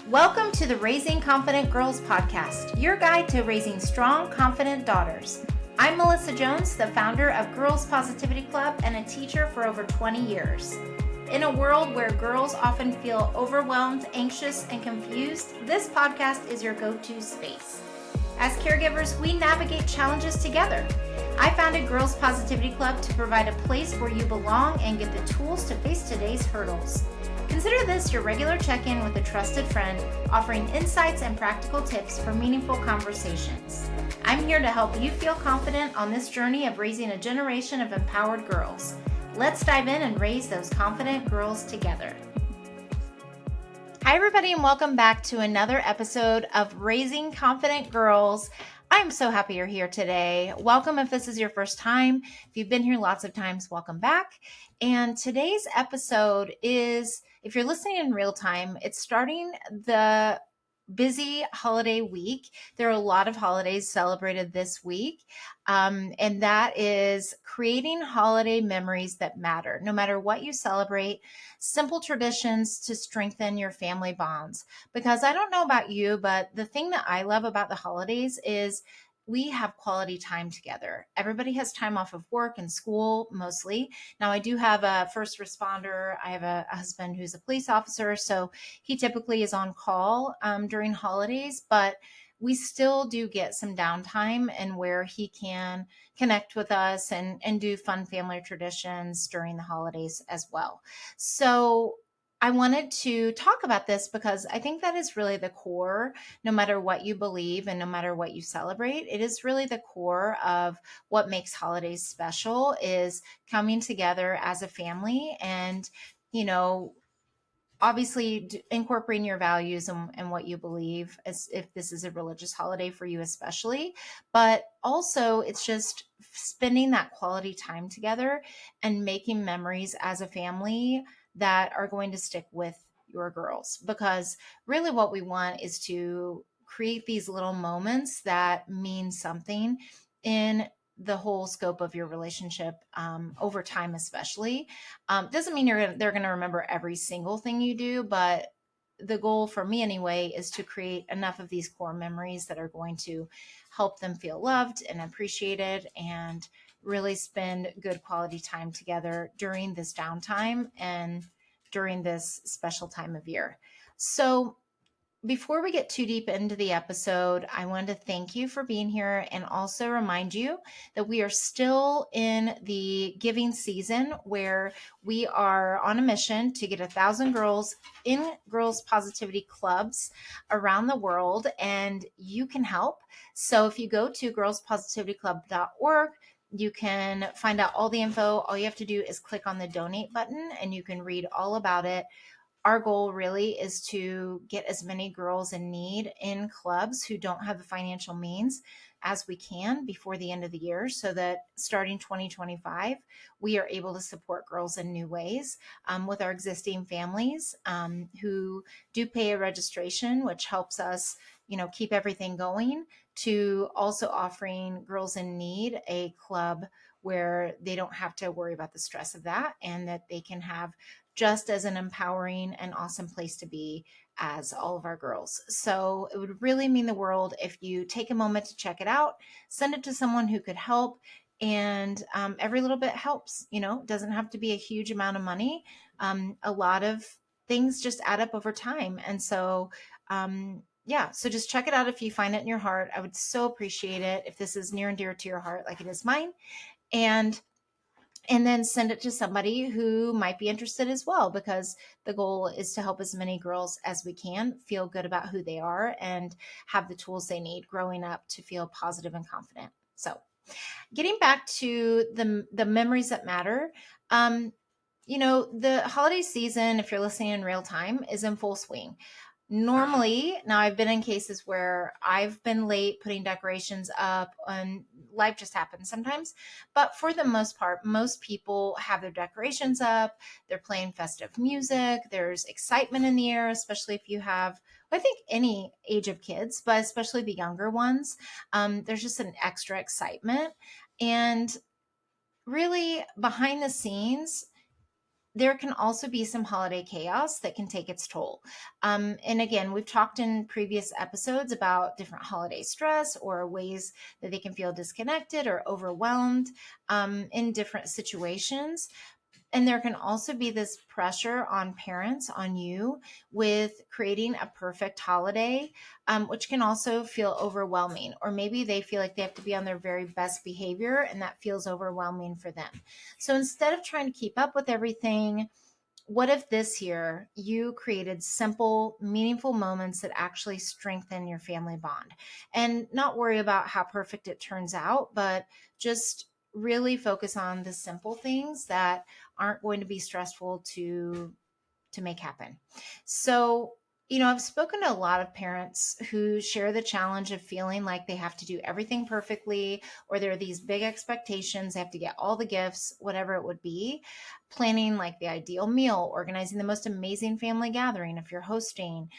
Welcome to the Raising Confident Girls podcast, your guide to raising strong, confident daughters. I'm Melissa Jones, the founder of Girls Positivity Club and a teacher for over 20 years. In a world where girls often feel overwhelmed, anxious, and confused, this podcast is your go-to space. As caregivers, we navigate challenges together. I founded Girls Positivity Club to provide a place where you belong and get the tools to face today's hurdles. Consider this your regular check-in with a trusted friend, offering insights and practical tips for meaningful conversations. I'm here to help you feel confident on this journey of raising a generation of empowered girls. Let's dive in and raise those confident girls together. Hi, everybody, and welcome back to another episode of Raising Confident Girls. I'm so happy you're here today. Welcome if this is your first time. If you've been here lots of times, welcome back. And today's episode is, if you're listening in real time, it's starting the busy holiday week. There are a lot of holidays celebrated this week, and that is creating holiday memories that matter. No matter what you celebrate, simple traditions to strengthen your family bonds. Because I don't know about you, but the thing that I love about the holidays is we have quality time together. Everybody has time off of work and school mostly. Now, I do have a first responder. I have a husband who's a police officer, so he typically is on call during holidays, but we still do get some downtime and where he can connect with us and do fun family traditions during the holidays as well. So I wanted to talk about this because I think that is really the core, no matter what you believe and no matter what you celebrate. It is really the core of what makes holidays special, is coming together as a family and, obviously incorporating your values and what you believe, as if this is a religious holiday for you especially, but also it's just spending that quality time together and making memories as a family that are going to stick with your girls. Because really what we want is to create these little moments that mean something in the whole scope of your relationship, over time, especially. Doesn't mean they're going to remember every single thing you do, but the goal for me anyway is to create enough of these core memories that are going to help them feel loved and appreciated and really spend good quality time together during this downtime and during this special time of year. So before we get too deep into the episode, I wanted to thank you for being here and also remind you that we are still in the giving season where we are on a mission to get 1,000 girls in girls positivity clubs around the world, and you can help. So if you go to girlspositivityclub.org, you can find out all the info. All you have to do is click on the donate button and you can read all about it. Our goal really is to get as many girls in need in clubs who don't have the financial means as we can before the end of the year, so that starting 2025, we are able to support girls in new ways with our existing families who do pay a registration, which helps us, keep everything going, to also offering girls in need a club where they don't have to worry about the stress of that and that they can have just as an empowering and awesome place to be as all of our girls. So it would really mean the world if you take a moment to check it out, send it to someone who could help. And every little bit helps, it doesn't have to be a huge amount of money. A lot of things just add up over time. And so, so just check it out if you find it in your heart. I would so appreciate it if this is near and dear to your heart, like it is mine. And then send it to somebody who might be interested as well, because the goal is to help as many girls as we can feel good about who they are and have the tools they need growing up to feel positive and confident. So getting back to the memories that matter, the holiday season, if you're listening in real time, is in full swing. Normally, now I've been in cases where I've been late putting decorations up and life just happens sometimes. But for the most part, most people have their decorations up. They're playing festive music. There's excitement in the air, especially if you have, I think, any age of kids, but especially the younger ones. There's just an extra excitement. And really behind the scenes, there can also be some holiday chaos that can take its toll. And again, we've talked in previous episodes about different holiday stress or ways that they can feel disconnected or overwhelmed in different situations. And there can also be this pressure on parents, on you, with creating a perfect holiday, which can also feel overwhelming. Or maybe they feel like they have to be on their very best behavior, and that feels overwhelming for them. So instead of trying to keep up with everything, what if this year you created simple, meaningful moments that actually strengthen your family bond? And not worry about how perfect it turns out, but just really focus on the simple things that aren't going to be stressful to make happen. So, I've spoken to a lot of parents who share the challenge of feeling like they have to do everything perfectly, or there are these big expectations. They have to get all the gifts, whatever it would be, planning like the ideal meal, organizing the most amazing family gathering if you're hosting,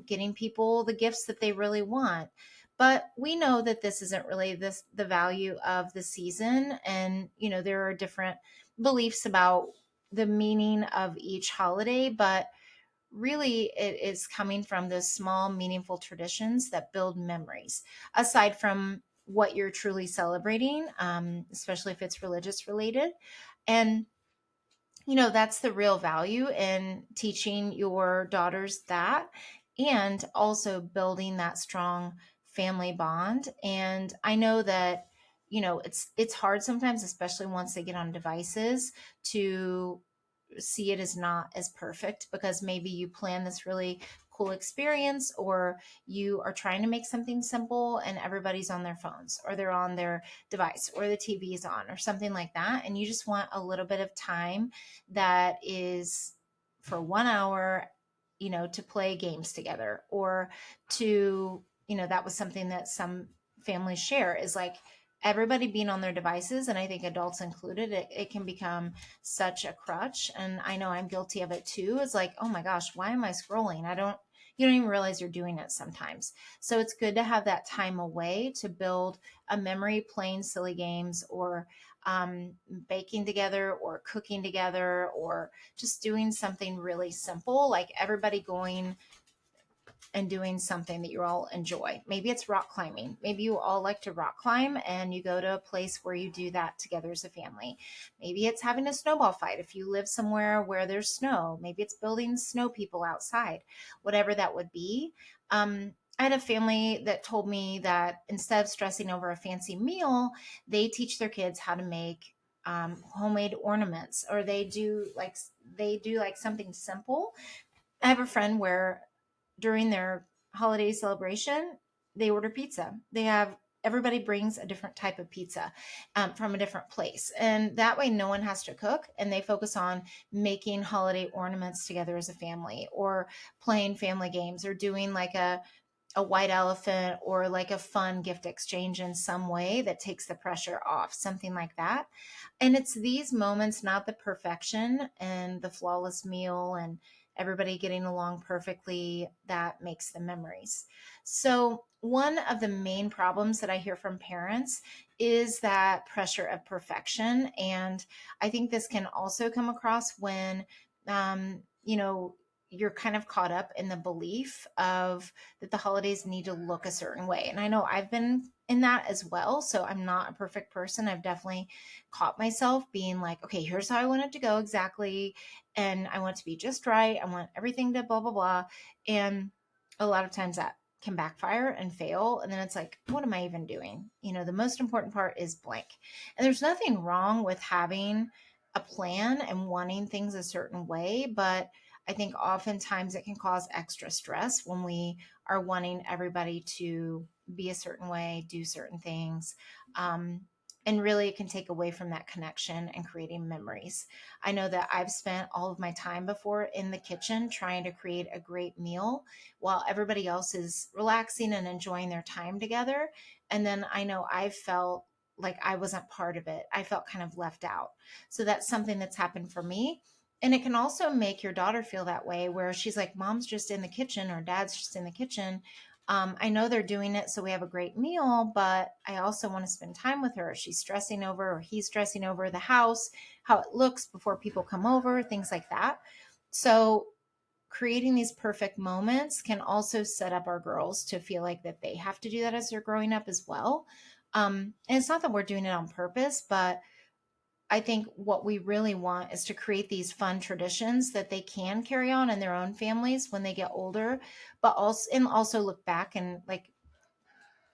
getting people the gifts that they really want. But we know that this isn't really the value of the season. And, there are different beliefs about the meaning of each holiday, but really it is coming from those small, meaningful traditions that build memories, aside from what you're truly celebrating, especially if it's religious related. And that's the real value in teaching your daughters that, and also building that strong family bond. And I know that it's hard sometimes, especially once they get on devices, to see it as not as perfect, because maybe you plan this really cool experience, or you are trying to make something simple and everybody's on their phones or they're on their device or the TV is on or something like that, and you just want a little bit of time that is for 1 hour, to play games together, or to, that was something that some families share, is like everybody being on their devices, and I think adults included, it can become such a crutch. And I know I'm guilty of it too. It's like, oh my gosh, why am I scrolling? You don't even realize you're doing it sometimes. So it's good to have that time away to build a memory, playing silly games, or baking together, or cooking together, or just doing something really simple, like everybody going and doing something that you all enjoy. Maybe it's rock climbing. Maybe you all like to rock climb and you go to a place where you do that together as a family. Maybe it's having a snowball fight if you live somewhere where there's snow. Maybe it's building snow people outside, whatever that would be. I had a family that told me that instead of stressing over a fancy meal, they teach their kids how to make homemade ornaments, or they do like something simple. I have a friend where during their holiday celebration, they order pizza. They have everybody brings a different type of pizza from a different place. And that way, no one has to cook, and they focus on making holiday ornaments together as a family, or playing family games, or doing like a white elephant, or like a fun gift exchange in some way that takes the pressure off, something like that. And it's these moments, not the perfection and the flawless meal and everybody getting along perfectly, that makes the memories. So, one of the main problems that I hear from parents is that pressure of perfection. And I think this can also come across when, um, you know, you're kind of caught up in the belief of that the holidays need to look a certain way. And I know I've been in that as well. So I'm not a perfect person. I've definitely caught myself being like, okay, here's how I want it to go exactly. And I want it to be just right. I want everything to blah, blah, blah. And a lot of times that can backfire and fail. And then it's like, what am I even doing? The most important part is blank. And there's nothing wrong with having a plan and wanting things a certain way. But I think oftentimes it can cause extra stress when we are wanting everybody to be a certain way, do certain things. Um, and really, it can take away from that connection and creating memories. I know that I've spent all of my time before in the kitchen trying to create a great meal while everybody else is relaxing and enjoying their time together. And then I know I've felt like I wasn't part of it. I felt kind of left out. So that's something that's happened for me. And it can also make your daughter feel that way, where she's like, mom's just in the kitchen or dad's just in the kitchen. I know they're doing it so we have a great meal, but I also want to spend time with her. She's stressing over, or he's stressing over the house, how it looks before people come over, things like that. So creating these perfect moments can also set up our girls to feel like that they have to do that as they're growing up as well. And it's not that we're doing it on purpose, but I think what we really want is to create these fun traditions that they can carry on in their own families when they get older, but also look back and like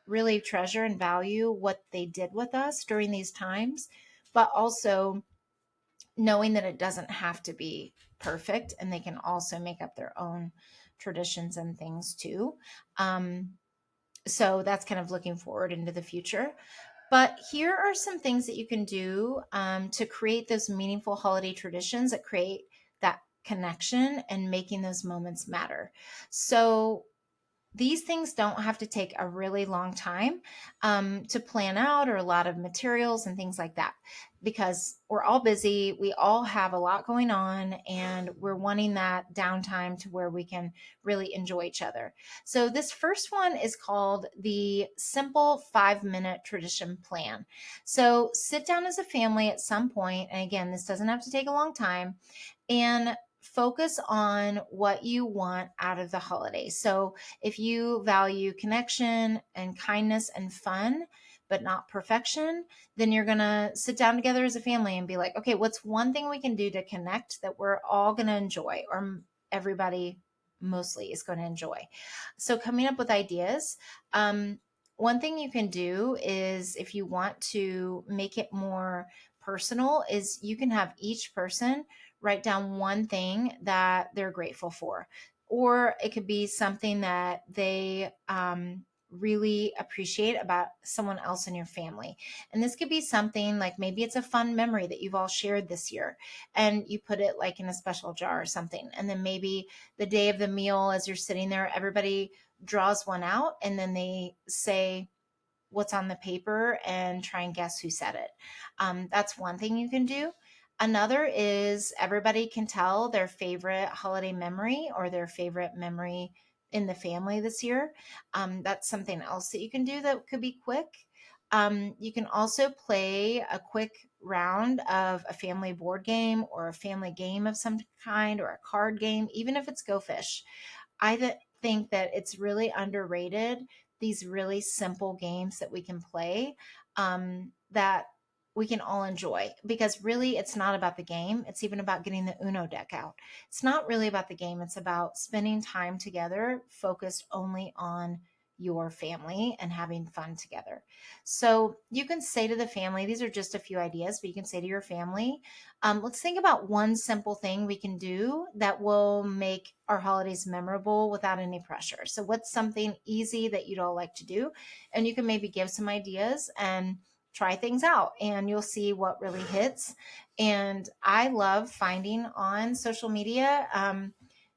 really treasure and value what they did with us during these times, but also knowing that it doesn't have to be perfect and they can also make up their own traditions and things too. Um, so that's kind of looking forward into the future. But here are some things that you can do to create those meaningful holiday traditions that create that connection and making those moments matter. So these things don't have to take a really long time to plan out, or a lot of materials and things like that, because we're all busy. We all have a lot going on, and we're wanting that downtime to where we can really enjoy each other. So, this first one is called the Simple 5 Minute Tradition Plan. So, sit down as a family at some point, and again, this doesn't have to take a long time, and focus on what you want out of the holiday. So, if you value connection and kindness and fun, but not perfection, then you're going to sit down together as a family and be like, okay, what's one thing we can do to connect that we're all going to enjoy, or everybody mostly is going to enjoy? So, coming up with ideas. One thing you can do is, if you want to make it more personal, is you can have each person write down one thing that they're grateful for, or it could be something that they really appreciate about someone else in your family. And this could be something like, maybe it's a fun memory that you've all shared this year, and you put it like in a special jar or something. And then maybe the day of the meal, as you're sitting there, everybody draws one out, and then they say what's on the paper and try and guess who said it. That's one thing you can do. Another is, everybody can tell their favorite holiday memory, or their favorite memory in the family this year. That's something else that you can do that could be quick. You can also play a quick round of a family board game, or a family game of some kind, or a card game, even if it's Go Fish. Think that it's really underrated, these really simple games that we can play, that we can all enjoy, because really it's not about the game. It's even about getting the Uno deck out. It's not really about the game. It's about spending time together, focused only on your family and having fun together. So you can say to the family, these are just a few ideas, but you can say to your family, let's think about one simple thing we can do that will make our holidays memorable without any pressure. So, what's something easy that you'd all like to do? And you can maybe give some ideas and try things out, and you'll see what really hits. And I love finding on social media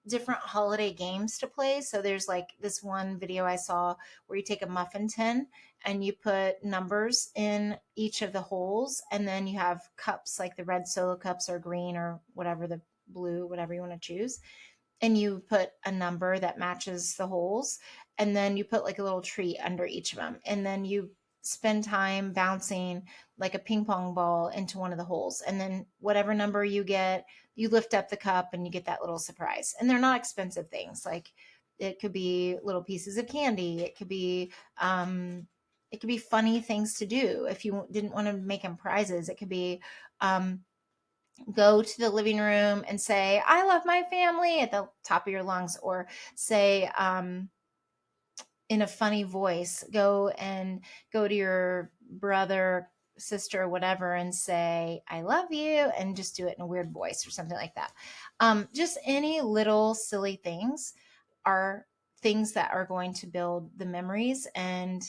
different holiday games to play. So, there's like this one video I saw where you take a muffin tin and you put numbers in each of the holes, and then you have cups, like the red Solo cups, or green, or whatever, the blue, whatever you want to choose, and you put a number that matches the holes, and then you put like a little tree under each of them, and then you spend time bouncing like a ping pong ball into one of the holes, and then whatever number you get, you lift up the cup and you get that little surprise. And they're not expensive things. Like, it could be little pieces of candy, it could be funny things to do. If you didn't want to make them prizes, it could be um, go to the living room and say, I love my family, at the top of your lungs, or say, in a funny voice, go to your brother, sister, whatever, and say, I love you, and just do it in a weird voice or something like that. Just any little silly things are things that are going to build the memories, and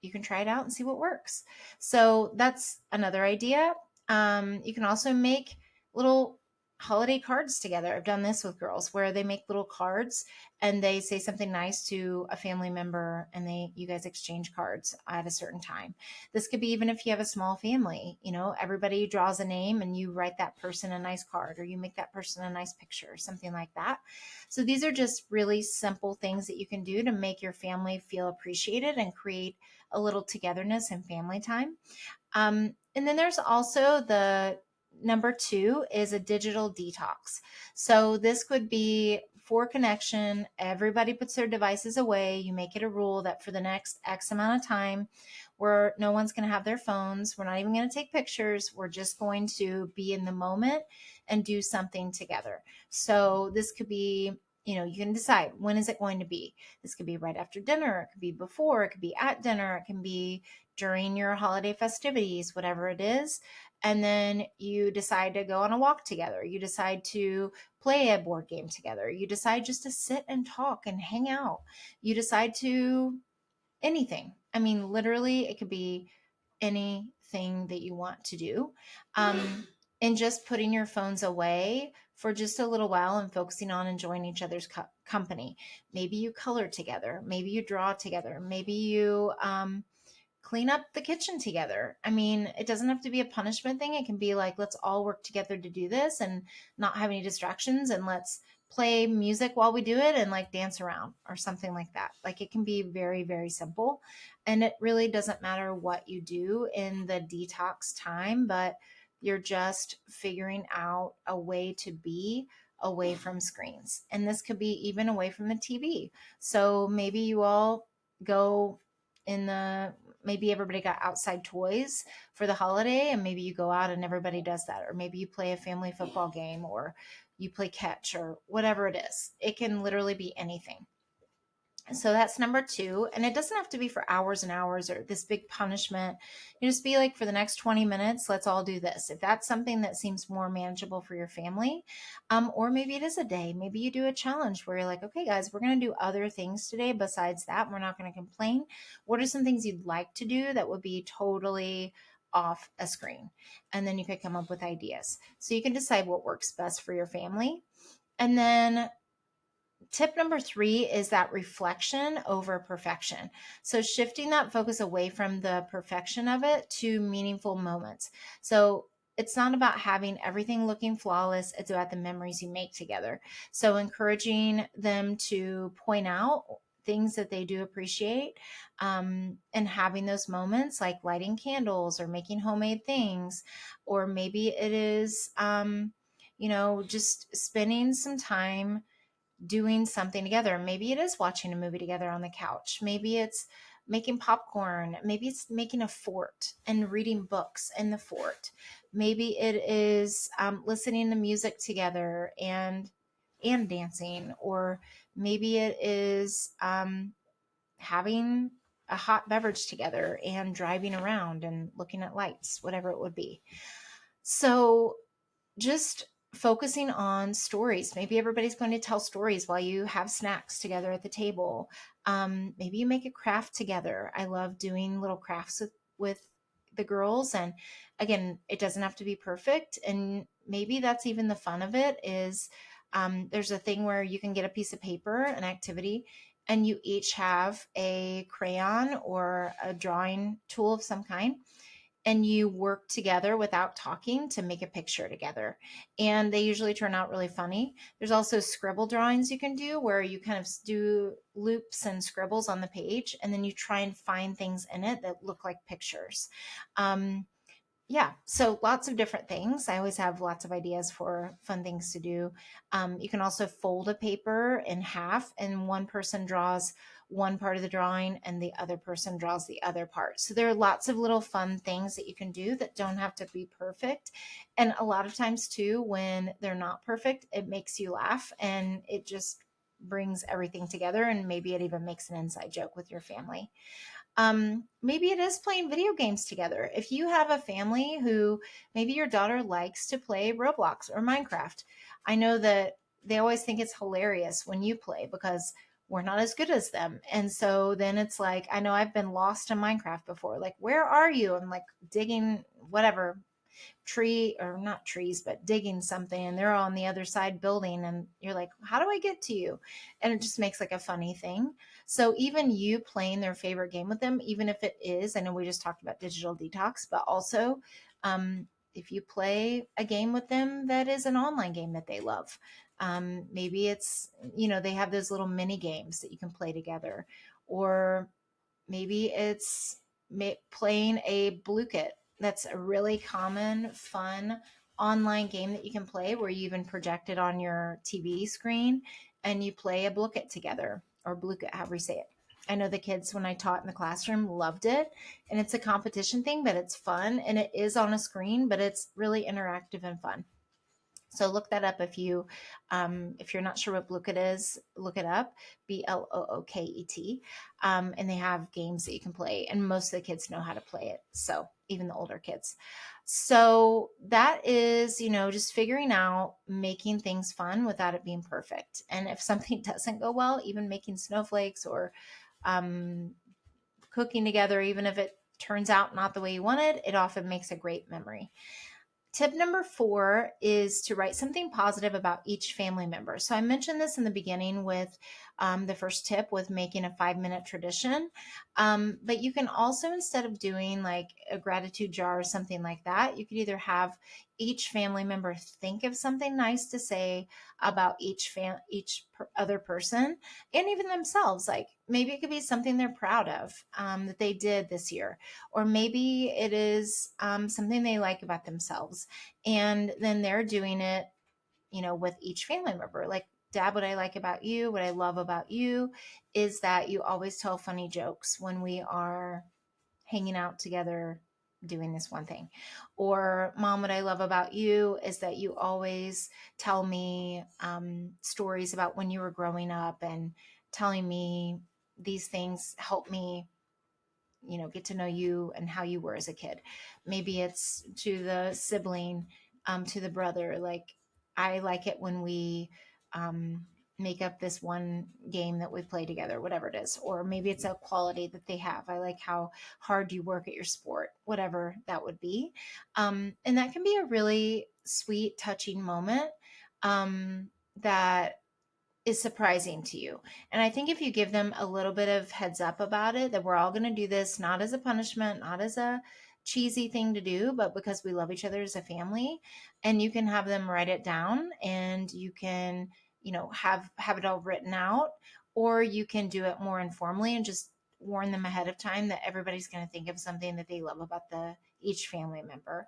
you can try it out and see what works. So that's another idea. You can also make little holiday cards together. I've done this with girls where they make little cards and they say something nice to a family member, and you guys exchange cards at a certain time. This could be even if you have a small family, everybody draws a name and you write that person a nice card, or you make that person a nice picture, something like that. So these are just really simple things that you can do to make your family feel appreciated and create a little togetherness and family time. And then there's also the number 2 is a digital detox. So this could be for connection. Everybody puts their devices away. You make it a rule that for the next X amount of time, where no one's going to have their phones. We're not even going to take pictures. We're just going to be in the moment and do something together. So this could be, you can decide, when is it going to be? This could be right after dinner. It could be before. It could be at dinner. It can be during your holiday festivities, whatever it is. And then you decide to go on a walk together. You decide to play a board game together. You decide just to sit and talk and hang out. You decide to anything. I mean, literally, it could be anything that you want to do. And just putting your phones away for just a little while and focusing on enjoying each other's company. Maybe you color together. Maybe you draw together. Maybe you clean up the kitchen together. I mean, it doesn't have to be a punishment thing. It can be like, let's all work together to do this and not have any distractions, and let's play music while we do it and like dance around or something like that. Like, it can be very, very simple. And it really doesn't matter what you do in the detox time, but you're just figuring out a way to be away from screens. And this could be even away from the TV. So maybe you all go maybe everybody got outside toys for the holiday, and maybe you go out and everybody does that. Or maybe you play a family football game, or you play catch, or whatever it is. It can literally be anything. So that's number 2. And it doesn't have to be for hours and hours or this big punishment. You just be like, for the next 20 minutes, let's all do this. If that's something that seems more manageable for your family, or maybe it is a day, maybe you do a challenge where you're like, okay, guys, we're going to do other things today besides that. We're not going to complain. What are some things you'd like to do that would be totally off a screen? And then you could come up with ideas. So you can decide what works best for your family. And then tip number 3 is that reflection over perfection. So shifting that focus away from the perfection of it to meaningful moments. So it's not about having everything looking flawless. It's about the memories you make together. So encouraging them to point out things that they do appreciate, and having those moments like lighting candles or making homemade things, or maybe it is, just spending some time doing something together. Maybe it is watching a movie together on the couch. Maybe it's making popcorn. Maybe it's making a fort and reading books in the fort. Maybe it is listening to music together and dancing. Or maybe it is having a hot beverage together and driving around and looking at lights, whatever it would be. So just focusing on stories. Maybe everybody's going to tell stories while you have snacks together at the table. Maybe you make a craft together. I love doing little crafts with the girls. And again, it doesn't have to be perfect. And maybe that's even the fun of it is, there's a thing where you can get a piece of paper, an activity, and you each have a crayon or a drawing tool of some kind, and you work together without talking to make a picture together. And they usually turn out really funny. There's also scribble drawings you can do where you kind of do loops and scribbles on the page, and then you try and find things in it that look like pictures. Yeah, so lots of different things. I always have lots of ideas for fun things to do. You can also fold a paper in half, and one person draws one part of the drawing and the other person draws the other part. So there are lots of little fun things that you can do that don't have to be perfect. And a lot of times too, when they're not perfect, it makes you laugh and it just brings everything together. And maybe it even makes an inside joke with your family. Maybe it is playing video games together. If you have a family who maybe your daughter likes to play Roblox or Minecraft, I know that they always think it's hilarious when you play because we're not as good as them. And so then it's like, I know I've been lost in Minecraft before. Like, where are you? I'm like digging whatever tree, or not trees, but digging something, and they're on the other side building, and you're like, how do I get to you? And it just makes like a funny thing. So even you playing their favorite game with them, even if it is, I know we just talked about digital detox, but also if you play a game with them that is an online game that they love, maybe it's, they have those little mini games that you can play together, or maybe it's playing a blue kit. That's a really common, fun online game that you can play where you even project it on your TV screen and you play a blue kit together, or blue kit, however you say it. I know the kids, when I taught in the classroom, loved it. And it's a competition thing, but it's fun, and it is on a screen, but it's really interactive and fun. So look that up if you're not sure what Blooket is, look it up, Blooket. And they have games that you can play, and most of the kids know how to play it. So even the older kids. So that is, just figuring out making things fun without it being perfect. And if something doesn't go well, even making snowflakes or um, cooking together, even if it turns out not the way you wanted, it often makes a great memory. Tip number 4 is to write something positive about each family member. So I mentioned this in the beginning with the first tip with making a 5-minute tradition. But you can also, instead of doing like a gratitude jar or something like that, you could either have each family member think of something nice to say about other person, and even themselves. Like maybe it could be something they're proud of that they did this year, or maybe it is something they like about themselves, and then they're doing it, with each family member. Like, Dad, what I like about you, what I love about you is that you always tell funny jokes when we are hanging out together doing this one thing. Or, Mom, what I love about you is that you always tell me stories about when you were growing up, and telling me these things help me, get to know you and how you were as a kid. Maybe it's to the sibling, to the brother. Like, I like it when we um, make up this one game that we play together, whatever it is. Or maybe it's a quality that they have. I like how hard you work at your sport, whatever that would be. And that can be a really sweet, touching moment that is surprising to you. And I think if you give them a little bit of heads up about it, that we're all going to do this, not as a punishment, not as a cheesy thing to do, but because we love each other as a family, and you can have them write it down, and you can, have it all written out, or you can do it more informally and just warn them ahead of time that everybody's going to think of something that they love about each family member.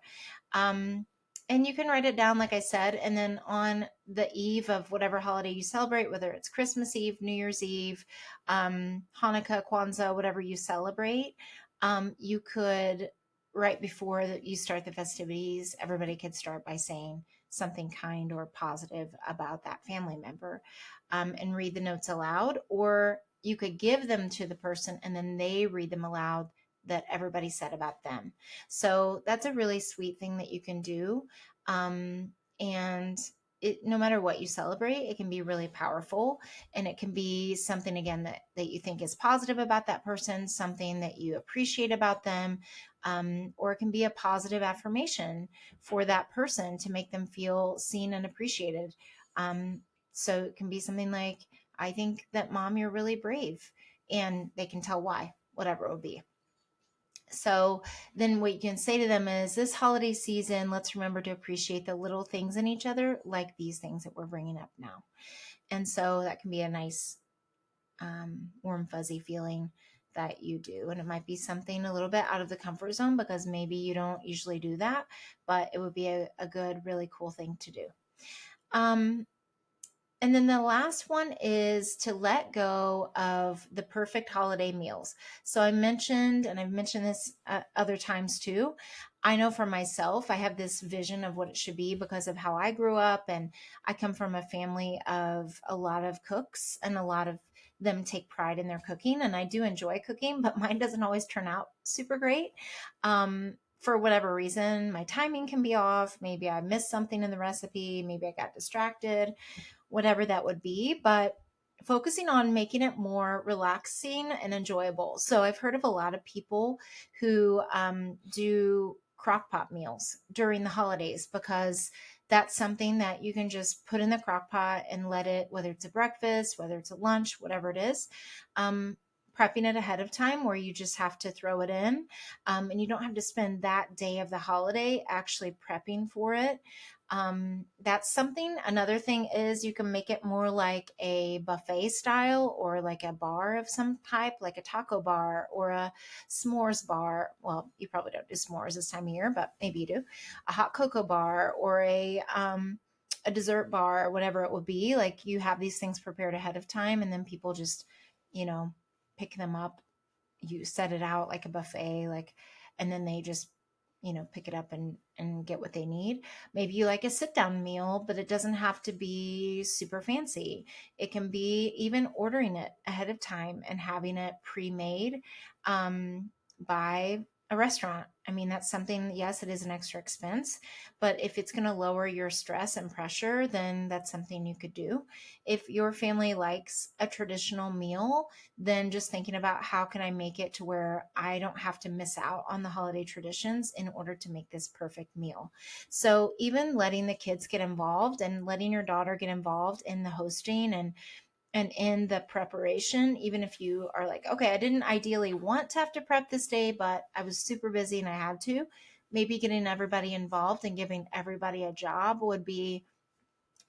Um, and you can write it down, like I said, and then on the eve of whatever holiday you celebrate, whether it's Christmas Eve, New Year's Eve, Hanukkah, Kwanzaa, whatever you celebrate, you could, right before that you start the festivities, everybody could start by saying something kind or positive about that family member, and read the notes aloud, or you could give them to the person and then they read them aloud that everybody said about them. So that's a really sweet thing that you can do. Um, and no matter what you celebrate, it can be really powerful, and it can be something, again, that you think is positive about that person, something that you appreciate about them, or it can be a positive affirmation for that person to make them feel seen and appreciated. So it can be something like, I think that, Mom, you're really brave, and they can tell why, whatever it will be. So then what you can say to them is, this holiday season, let's remember to appreciate the little things in each other, like these things that we're bringing up now. And so that can be a nice, warm, fuzzy feeling that you do. And it might be something a little bit out of the comfort zone, because maybe you don't usually do that, but it would be a good, really cool thing to do. And then the last one is to let go of the perfect holiday meals. So I mentioned, and I've mentioned this other times too, I know for myself, I have this vision of what it should be because of how I grew up. And I come from a family of a lot of cooks, and a lot of them take pride in their cooking. And I do enjoy cooking, but mine doesn't always turn out super great. For whatever reason, my timing can be off. Maybe I missed something in the recipe. Maybe I got distracted, whatever that would be, but focusing on making it more relaxing and enjoyable. So I've heard of a lot of people who do crock pot meals during the holidays, because that's something that you can just put in the crock pot and let it, whether it's a breakfast, whether it's a lunch, whatever it is, um, prepping it ahead of time where you just have to throw it in, and you don't have to spend that day of the holiday actually prepping for it. That's something. Another thing is you can make it more like a buffet style, or like a bar of some type, like a taco bar or a s'mores bar. Well, you probably don't do s'mores this time of year, but maybe you do. A hot cocoa bar, or a dessert bar, or whatever it would be. Like, you have these things prepared ahead of time, and then people just, you know, pick them up. You set it out like a buffet, like, and then they just, pick it up and get what they need. Maybe you like a sit down meal, but it doesn't have to be super fancy. It can be even ordering it ahead of time and having it pre-made, by a restaurant. I mean, that's something, yes, it is an extra expense, but if it's going to lower your stress and pressure, then that's something you could do. If your family likes a traditional meal, then just thinking about how can I make it to where I don't have to miss out on the holiday traditions in order to make this perfect meal. So even letting the kids get involved, and letting your daughter get involved in the hosting and in the preparation, even if you are like, okay, I didn't ideally want to have to prep this day, but I was super busy and I had to. Maybe getting everybody involved and giving everybody a job would be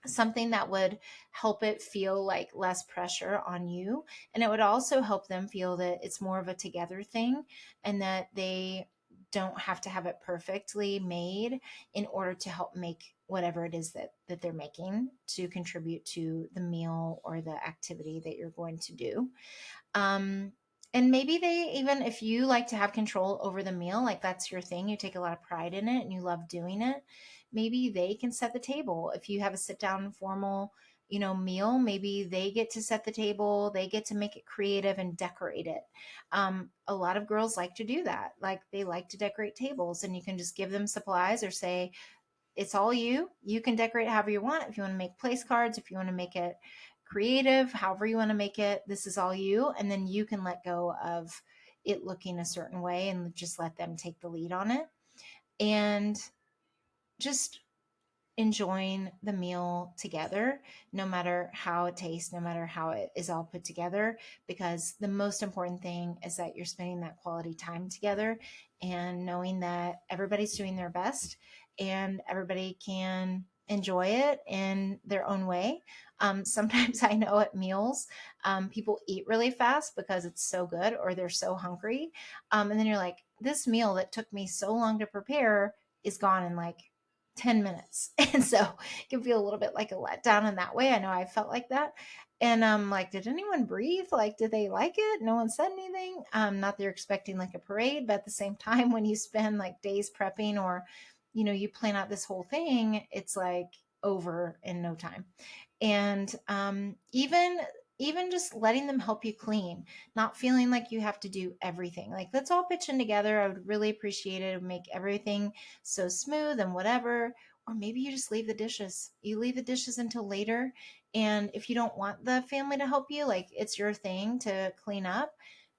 something that would help it feel like less pressure on you. And it would also help them feel that it's more of a together thing, and that they don't have to have it perfectly made in order to help make whatever it is that they're making to contribute to the meal or the activity that you're going to do. um, and maybe they, even if you like to have control over the meal, like that's your thing, you take a lot of pride in it and you love doing it, maybe they can set the table. If you have a sit down formal, meal, maybe they get to set the table, they get to make it creative and decorate it. A lot of girls like to do that. Like, they like to decorate tables, and you can just give them supplies or say, it's all you. You can decorate however you want. If you want to make place cards, if you want to make it creative, however you want to make it, this is all you. And then you can let go of it looking a certain way and just let them take the lead on it. And just enjoying the meal together, no matter how it tastes, no matter how it is all put together, because the most important thing is that you're spending that quality time together, and knowing that everybody's doing their best and everybody can enjoy it in their own way. Sometimes I know at meals, people eat really fast because it's so good or they're so hungry. And then you're like, this meal that took me so long to prepare is gone in like 10 minutes. And so it can feel a little bit like a letdown in that way. I know I felt like that. And like, did anyone breathe? Like, did they like it? No one said anything. Not that you're expecting like a parade, but at the same time, when you spend like days prepping, or, you plan out this whole thing, it's like over in no time. And even just letting them help you clean, not feeling like you have to do everything. Like, let's all pitch in together. I would really appreciate it. It would make everything so smooth and whatever. Or maybe you just leave the dishes. You leave the dishes until later. And if you don't want the family to help you, like it's your thing to clean up,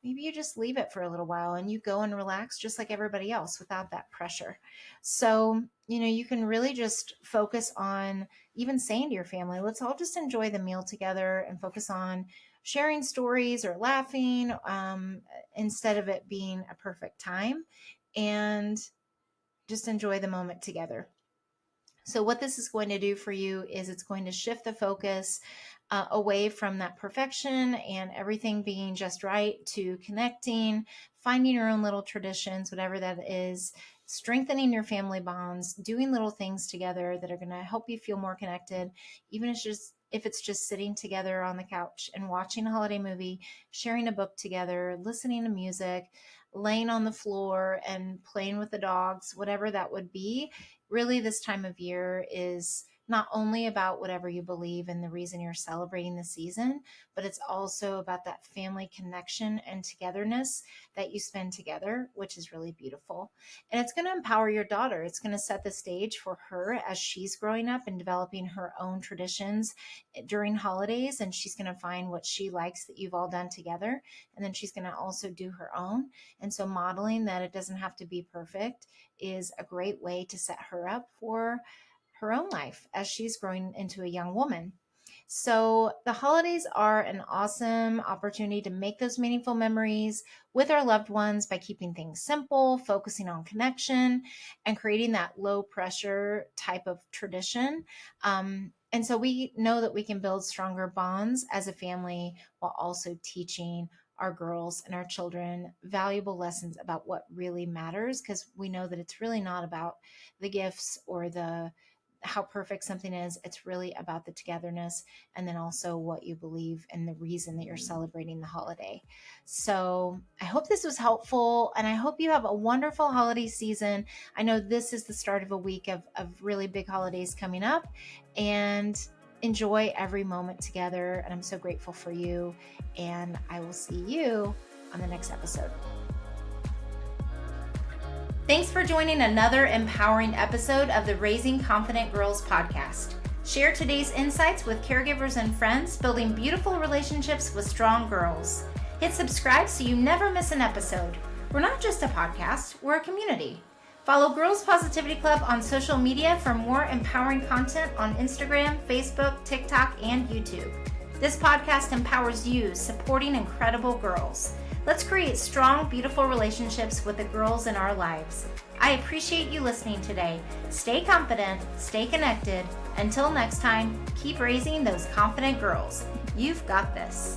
maybe you just leave it for a little while and you go and relax just like everybody else without that pressure. So, you can really just focus on even saying to your family, let's all just enjoy the meal together and focus on sharing stories or laughing, instead of it being a perfect time, and just enjoy the moment together. So, what this is going to do for you is it's going to shift the focus away from that perfection and everything being just right, to connecting, finding your own little traditions, whatever that is, strengthening your family bonds, doing little things together that are going to help you feel more connected, even if it's just sitting together on the couch and watching a holiday movie, sharing a book together, listening to music, laying on the floor and playing with the dogs, whatever that would be. Really, this time of year is not only about whatever you believe and the reason you're celebrating the season, but it's also about that family connection and togetherness that you spend together, which is really beautiful. And it's going to empower your daughter. It's going to set the stage for her as she's growing up and developing her own traditions during holidays. And she's going to find what she likes that you've all done together. And then she's going to also do her own. And so modeling that it doesn't have to be perfect is a great way to set her up for her own life as she's growing into a young woman. So the holidays are an awesome opportunity to make those meaningful memories with our loved ones by keeping things simple, focusing on connection, and creating that low pressure type of tradition. And so we know that we can build stronger bonds as a family while also teaching our girls and our children valuable lessons about what really matters, because we know that it's really not about the gifts or the how perfect something is. It's really about the togetherness and then also what you believe and the reason that you're celebrating the holiday. So I hope this was helpful, and I hope you have a wonderful holiday season. I know this is the start of a week of really big holidays coming up, and enjoy every moment together. And I'm so grateful for you, and I will see you on the next episode. Thanks for joining another empowering episode of the Raising Confident Girls podcast. Share today's insights with caregivers and friends, building beautiful relationships with strong girls. Hit subscribe so you never miss an episode. We're not just a podcast, we're a community. Follow Girls Positivity Club on social media for more empowering content on Instagram, Facebook, TikTok, and YouTube. This podcast empowers you, supporting incredible girls. Let's create strong, beautiful relationships with the girls in our lives. I appreciate you listening today. Stay confident, stay connected. Until next time, keep raising those confident girls. You've got this.